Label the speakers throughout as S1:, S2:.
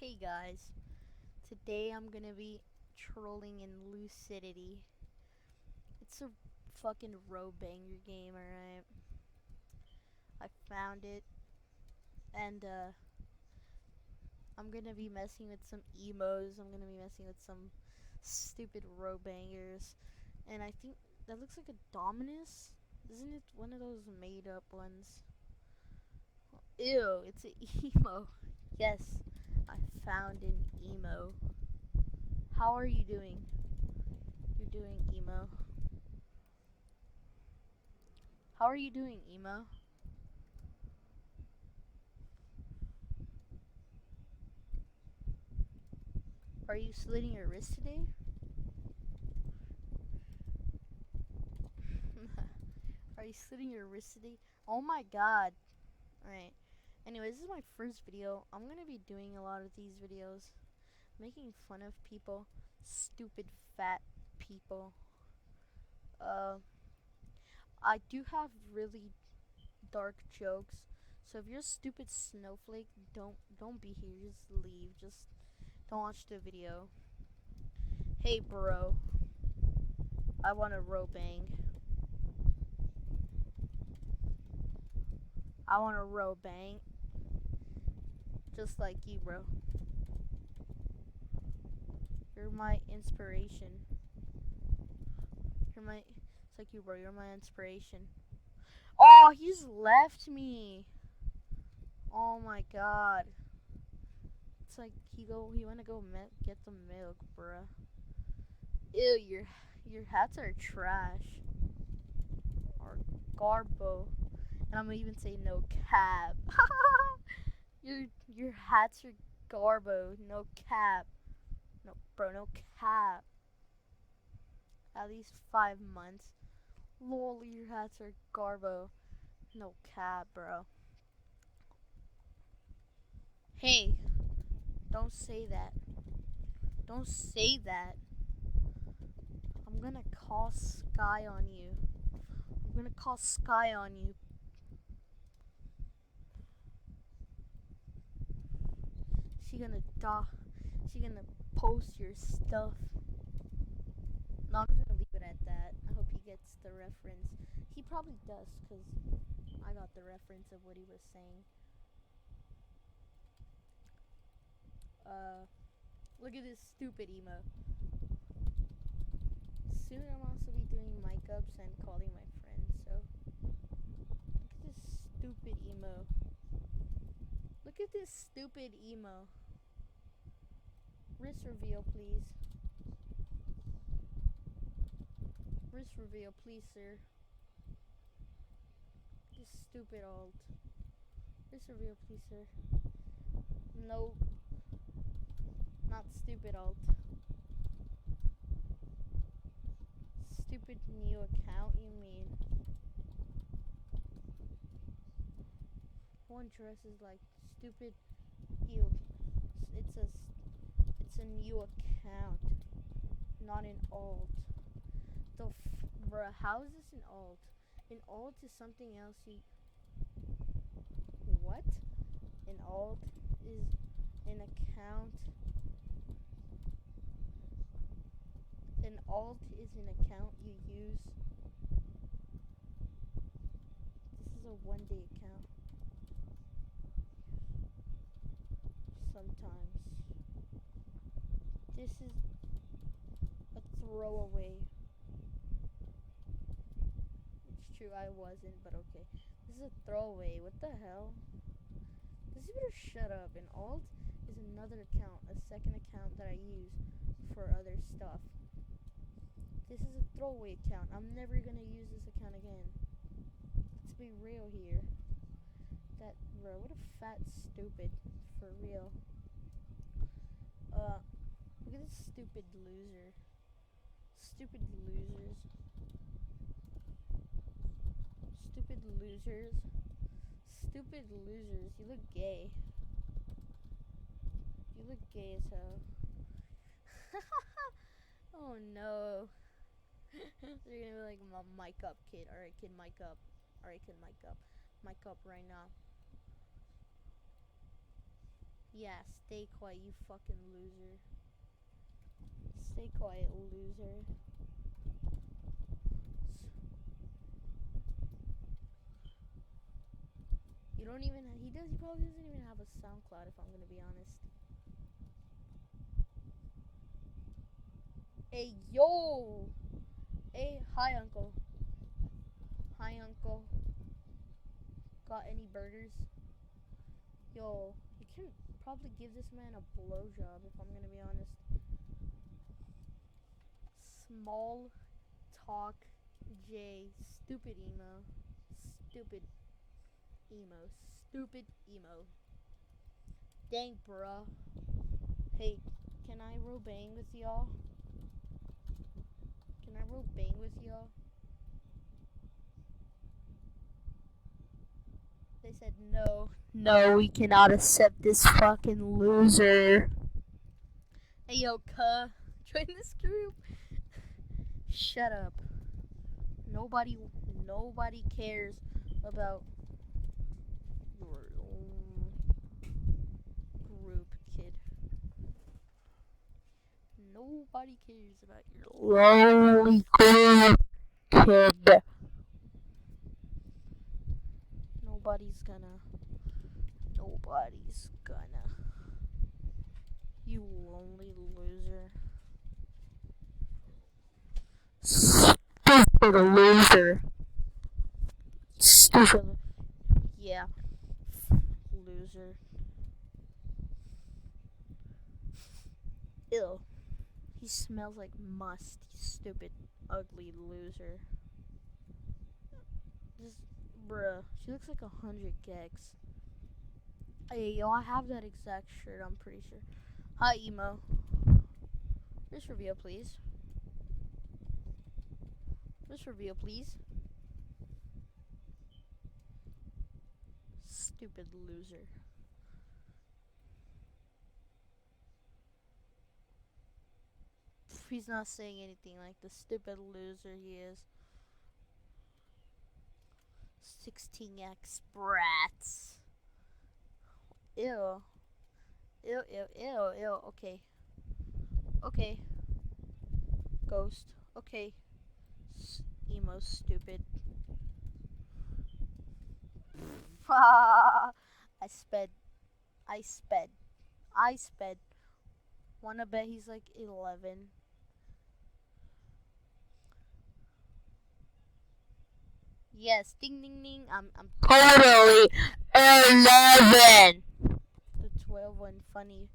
S1: Hey guys, today I'm gonna be trolling in Lucidity. It's a fucking row banger game, alright? I found it, and I'm gonna be messing with some emos. I'm gonna be messing with some stupid row bangers, and I think that looks like a Dominus. Isn't it one of those made up ones? Ew, it's an emo. Yes, I found an emo. How are you doing? You're doing emo. How are you doing, emo? Are you slitting your wrist today? Are you slitting your wrist today? Oh my god. Alright. Anyway, this is my first video. I'm gonna be doing a lot of these videos. Making fun of people. Stupid fat people. Uh, I do have really dark jokes. So if you're a stupid snowflake, don't be here. Just leave. Just don't watch the video. Hey bro. I want a row bang. I want a row bang. Just like you, bro. You're my inspiration. It's like you, bro. You're my inspiration. Oh, he's left me. Oh my god. It's like he wanna go get the milk, bruh. Ew, your hats are trash. Or garbo. And I'm gonna even say no cap. your hats are garbo, no cap. No, bro, no cap. At least 5 months. Lol, your hats are garbo. No cap, bro. Hey, don't say that. Don't say that. I'm gonna call Sky on you. I'm gonna call Sky on you. She gonna She gonna post your stuff. No, I'm just gonna leave it at that. I hope he gets the reference. He probably does, cause I got the reference of what he was saying. Look at this stupid emo. Soon I'll also be doing mic ups and calling my friends, so look at this stupid emo. Look at this stupid emo. Wrist reveal, please. Wrist reveal, please, sir. This stupid alt. Wrist reveal, please, sir. No. Not stupid alt. Stupid new account, you mean? One dresses like stupid. Ew. It's a new account, not an alt. Bruh, how is this an alt? An alt is something else you. What? An alt is an account. An alt is an account you use. This is a 1 day account. Sometimes. This is a throwaway. It's true, I wasn't, but okay. This is a throwaway. What the hell? This better shut up. An alt is another account, a second account that I use for other stuff. This is a throwaway account. I'm never gonna use this account again. Let's be real here. Bro, what a fat stupid. For real. Look at this stupid loser. Stupid losers. Stupid losers. Stupid losers. You look gay. You look gay as hell. Oh no. They're gonna be like, mic up, kid. Alright, kid, mic up. Alright, kid, mic up. Mic up right now. Yeah, stay quiet, you fucking loser. Stay quiet, loser. You don't even. He does. He probably doesn't even have a SoundCloud. If I'm gonna be honest. Hey yo. Hey, hi uncle. Hi uncle. Got any burgers? Yo, you can probably give this man a blowjob. If I'm gonna be honest. Small talk. J. Stupid emo. Stupid emo. Stupid emo. Dang, bruh. Hey, can I roll bang with y'all? Can I roll bang with y'all? They said no. No, we cannot accept this fucking loser. Hey yo, cuh. Join this group. Shut up. Nobody cares about your group, kid. Nobody cares about your lonely group, kid. Nobody's gonna. You lonely loser. Stupid loser. Stupid. Yeah. Loser. Ew. He smells like must. You stupid, ugly loser. Just, bruh. She looks like 100 gex. Hey, yo, I have that exact shirt, I'm pretty sure. Hi, emo. This reveal, please. This reveal, please. Stupid loser. He's not saying anything like the stupid loser he is. 16x brats. Ew. Ew, ew, ew, ew. Okay. Okay. Ghost. Okay. Emo stupid. I sped. I sped. I sped. Wanna bet he's like 11. Yes, ding ding ding. I'm totally 11. The 12 one funny.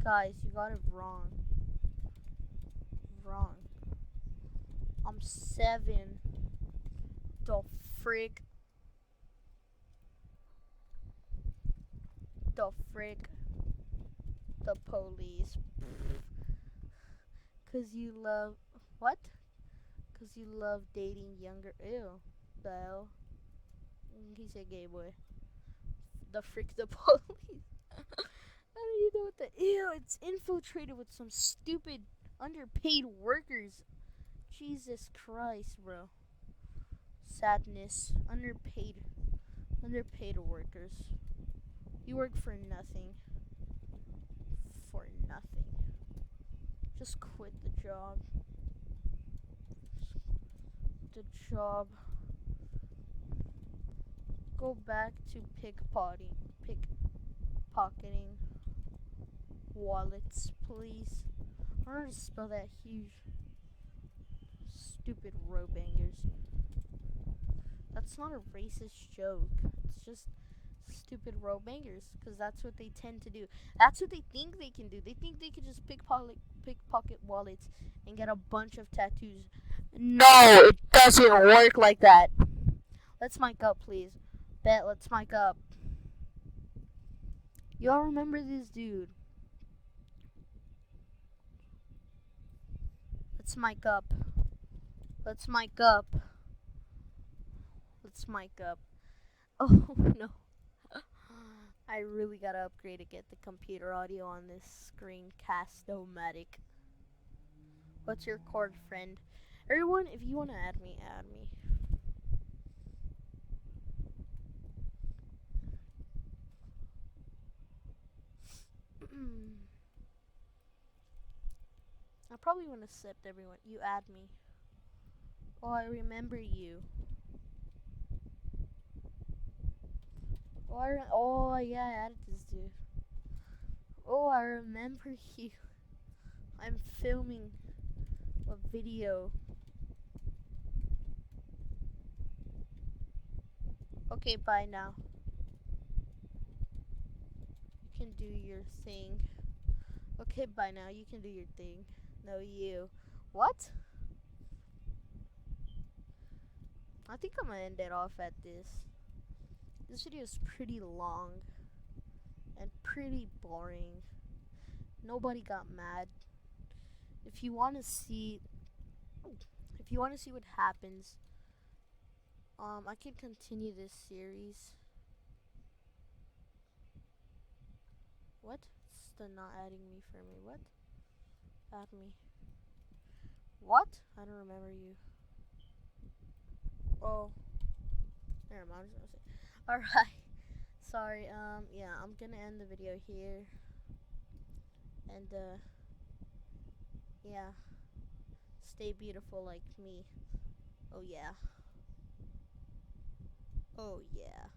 S1: Guys, you got it wrong. Wrong. I'm 7. The frick. The frick. The police. Cause you love what? Cause you love dating younger. Ew. The hell? He said gay boy. The frick the police. How do you know what the ew? It's infiltrated with some stupid underpaid workers. Jesus Christ, bro. Sadness. Underpaid workers. You work for nothing. For nothing. Just quit the job. The job. Go back to pickpocketing wallets, please. I don't know how to spell that huge. Stupid row bangers. That's not a racist joke. It's just stupid row bangers, because that's what they tend to do. That's what they think they can do. They think they can just pickpocket wallets and get a bunch of tattoos. No, it doesn't work like that. Let's mic up, please. Let's mic up. Y'all remember this dude? Let's mic up. Let's mic up. Let's mic up. Oh no. I really gotta upgrade to get the computer audio on this Screencast-O-Matic. What's your cord, friend? Everyone, if you wanna add me, add me. I probably want to accept everyone. You add me. Oh, I remember you. Oh yeah, I added this dude. Oh, I remember you. I'm filming a video. Okay, bye now. You can do your thing. Okay, bye now. You can do your thing. No, you. What? I think I'm gonna end it off at this. This video is pretty long and pretty boring. Nobody got mad. If you want to see, what happens, I can continue this series. What? It's the not adding me for me. What? Add me. What? I don't remember you. Oh. Never mind. I was gonna say. Alright. Sorry. Yeah, I'm gonna end the video here. And, yeah. Stay beautiful like me. Oh, yeah. Oh, yeah.